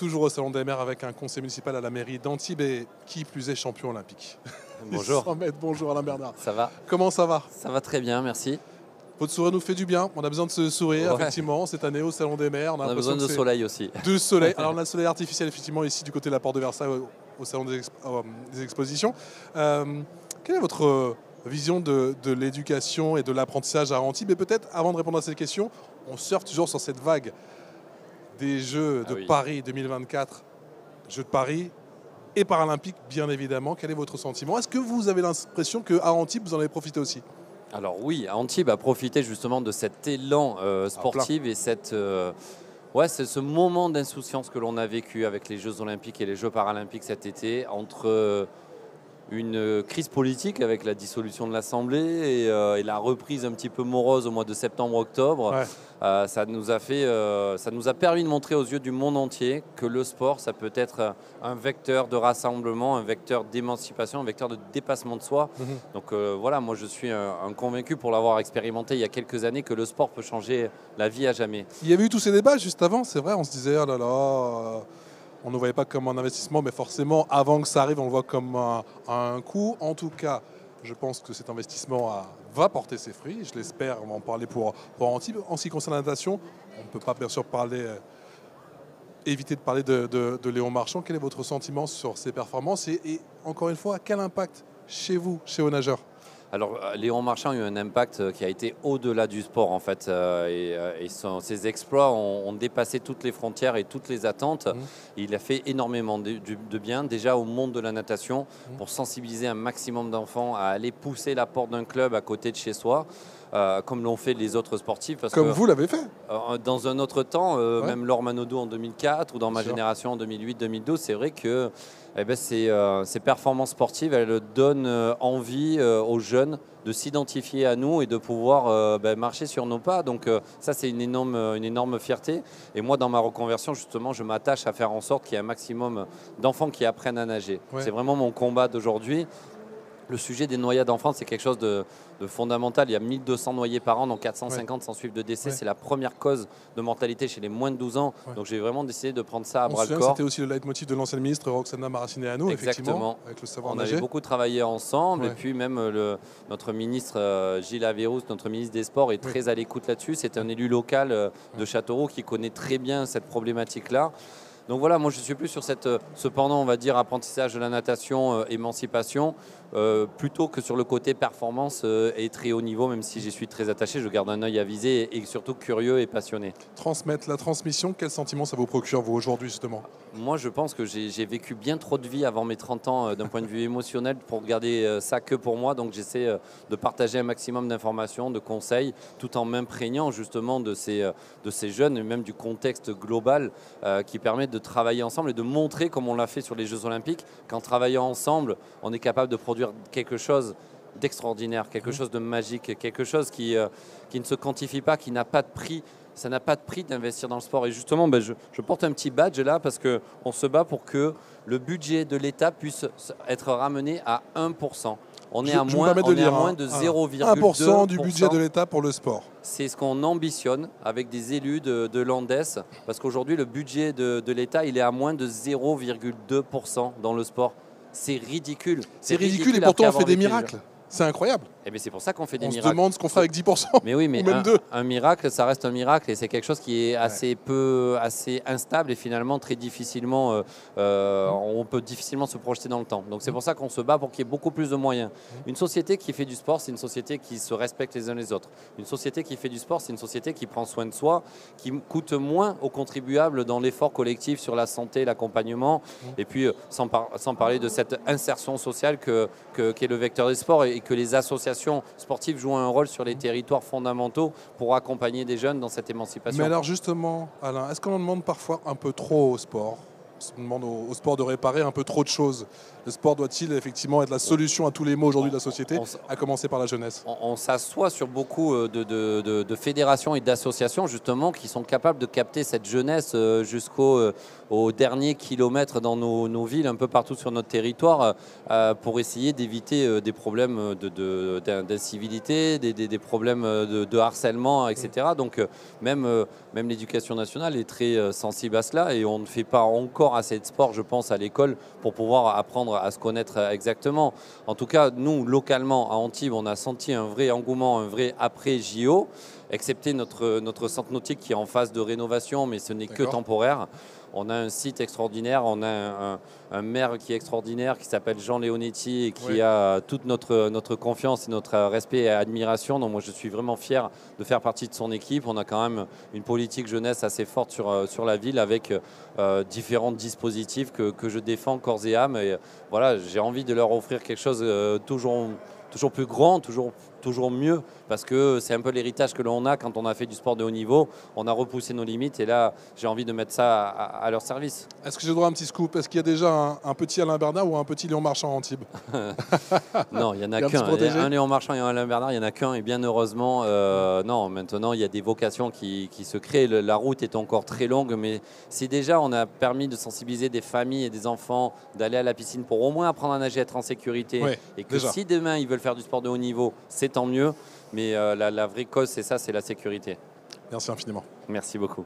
toujours au Salon des Maires avec un conseil municipal à la mairie d'Antibes et qui plus est champion olympique. Bonjour. 100 mètres, bonjour Alain Bernard. Ça va? Comment ça va? Ça va très bien, merci. Votre sourire nous fait du bien, on a besoin de se sourire, Ouais. effectivement, cette année au Salon des Maires. On a besoin de soleil aussi. De soleil. Alors on a le soleil artificiel, effectivement, ici du côté de la Porte de Versailles, au Salon des Expositions. Quelle est votre vision de l'éducation et de l'apprentissage à Antibes? Et peut-être, avant de répondre à cette question, on surfe toujours sur cette vague des Jeux de Paris 2024, Jeux de Paris et Paralympiques, bien évidemment. Quel est votre sentiment? Est-ce que vous avez l'impression qu'à Antibes, vous en avez profité aussi? Alors oui, Antibes a profité justement de cet élan sportif et cette, c'est ce moment d'insouciance que l'on a vécu avec les Jeux Olympiques et les Jeux Paralympiques cet été, entre une crise politique avec la dissolution de l'Assemblée et la reprise un petit peu morose au mois de septembre-octobre. Ouais. Ça nous a permis de montrer aux yeux du monde entier que le sport, ça peut être un vecteur de rassemblement, un vecteur d'émancipation, un vecteur de dépassement de soi. Donc voilà, moi je suis un convaincu, pour l'avoir expérimenté il y a quelques années, que le sport peut changer la vie à jamais. Il y avait eu tous ces débats juste avant, c'est vrai, on se disait, oh là là, on ne voyait pas comme un investissement, mais forcément, avant que ça arrive, on le voit comme un coût. En tout cas, je pense que cet investissement va porter ses fruits. Je l'espère, on va en parler pour Antibes. En ce qui concerne la natation, on ne peut pas bien sûr éviter de parler de Léon Marchand. Quel est votre sentiment sur ses performances et encore une fois, quel impact chez vous, chez vos nageurs? Alors, Léon Marchand a eu un impact qui a été au-delà du sport, en fait. Ses exploits ont dépassé toutes les frontières et toutes les attentes. Il a fait énormément de bien, déjà au monde de la natation, pour sensibiliser un maximum d'enfants à aller pousser la porte d'un club à côté de chez soi. Comme l'ont fait les autres sportifs. Comme vous l'avez fait. Dans un autre temps, même Laure Manodou en 2004 ou dans ma génération en 2008-2012, c'est vrai que ces performances sportives, elles donnent envie aux jeunes de s'identifier à nous et de pouvoir marcher sur nos pas. Donc ça, c'est une énorme fierté. Et moi, dans ma reconversion, justement, je m'attache à faire en sorte qu'il y ait un maximum d'enfants qui apprennent à nager. Ouais. C'est vraiment mon combat d'aujourd'hui. Le sujet des noyades d'enfants, c'est quelque chose de fondamental. Il y a 1200 noyés par an, donc 450 sans suivre de décès. C'est la première cause de mortalité chez les moins de 12 ans. Donc j'ai vraiment décidé de prendre ça à bras-le-corps. C'était aussi le leitmotiv de l'ancienne ministre Roxana Maracineanu, effectivement, avec le savoir nager. On avait beaucoup travaillé ensemble. Et puis même notre ministre Gilles Averroux, notre ministre des Sports, est très à l'écoute là-dessus. C'est un élu local de Châteauroux qui connaît très bien cette problématique-là. Donc voilà, moi je suis plus sur cependant, on va dire, apprentissage de la natation, émancipation, plutôt que sur le côté performance et très haut niveau, même si j'y suis très attaché, je garde un œil avisé et surtout curieux et passionné. Transmettre la transmission, quel sentiment ça vous procure, vous, aujourd'hui, justement? Moi, je pense que j'ai vécu bien trop de vie avant mes 30 ans d'un point de vue émotionnel pour garder ça que pour moi. Donc j'essaie de partager un maximum d'informations, de conseils, tout en m'imprégnant justement de ces jeunes et même du contexte global qui permet de travailler ensemble et de montrer, comme on l'a fait sur les Jeux Olympiques, qu'en travaillant ensemble, on est capable de produire quelque chose d'extraordinaire, quelque chose de magique, quelque chose qui ne se quantifie pas, qui n'a pas de prix. Ça n'a pas de prix d'investir dans le sport. Et justement, je porte un petit badge là parce qu'on se bat pour que le budget de l'État puisse être ramené à 1%. On est à moins de 0,2%. 1% du budget de l'État pour le sport. C'est ce qu'on ambitionne avec des élus de l'ANDES, parce qu'aujourd'hui, le budget de l'État, il est à moins de 0,2% dans le sport. C'est ridicule. C'est ridicule et pourtant on fait des miracles. C'est incroyable. Et bien c'est pour ça qu'on fait des miracles. On se demande ce qu'on fera avec 10%. Mais oui, mais un miracle, ça reste un miracle et c'est quelque chose qui est assez instable et finalement très difficilement, on peut difficilement se projeter dans le temps. Donc c'est pour ça qu'on se bat pour qu'il y ait beaucoup plus de moyens. Une société qui fait du sport, c'est une société qui se respecte les uns les autres. Une société qui fait du sport, c'est une société qui prend soin de soi, qui coûte moins aux contribuables dans l'effort collectif sur la santé, l'accompagnement. Et puis sans parler de cette insertion sociale qu'est le vecteur des sports et que les associations sportives jouent un rôle sur les territoires fondamentaux pour accompagner des jeunes dans cette émancipation. Mais alors justement, Alain, est-ce qu'on en demande parfois un peu trop au sport? On demande au sport de réparer un peu trop de choses. Le sport doit-il effectivement être la solution à tous les maux aujourd'hui de la société, à commencer par la jeunesse? On s'assoit sur beaucoup de fédérations et d'associations justement qui sont capables de capter cette jeunesse jusqu'au au dernier kilomètre dans nos villes, un peu partout sur notre territoire, pour essayer d'éviter des problèmes d'incivilité, des problèmes de harcèlement, etc. Donc même l'éducation nationale est très sensible à cela et on ne fait pas encore assez de sport, je pense, à l'école pour pouvoir apprendre à se connaître exactement. En tout cas, nous, localement, à Antibes, on a senti un vrai engouement, un vrai après-JO, excepté notre centre nautique qui est en phase de rénovation, mais ce n'est que temporaire. On a un site extraordinaire, on a un maire qui est extraordinaire, qui s'appelle Jean Leonetti et qui a toute notre confiance et notre respect et admiration. Donc moi, je suis vraiment fier de faire partie de son équipe. On a quand même une politique jeunesse assez forte sur la ville avec différents dispositifs que je défends corps et âme. Et voilà, j'ai envie de leur offrir quelque chose toujours plus grand, toujours mieux, parce que c'est un peu l'héritage que l'on a quand on a fait du sport de haut niveau. On a repoussé nos limites et là, j'ai envie de mettre ça à leur service. Est-ce que j'ai droit à un petit scoop? Est-ce qu'il y a déjà un petit Alain Bernard ou un petit Léon Marchand à Antibes? Non, il n'y en a qu'un. Un Léon Marchand et un Alain Bernard, il n'y en a qu'un. Et bien heureusement, non, maintenant, il y a des vocations qui se créent. La route est encore très longue, mais si déjà on a permis de sensibiliser des familles et des enfants d'aller à la piscine pour au moins apprendre à nager, être en sécurité, et que si demain ils veulent faire du sport de haut niveau, c'est tant mieux. Mais la vraie cause, c'est ça, c'est la sécurité. Merci infiniment. Merci beaucoup.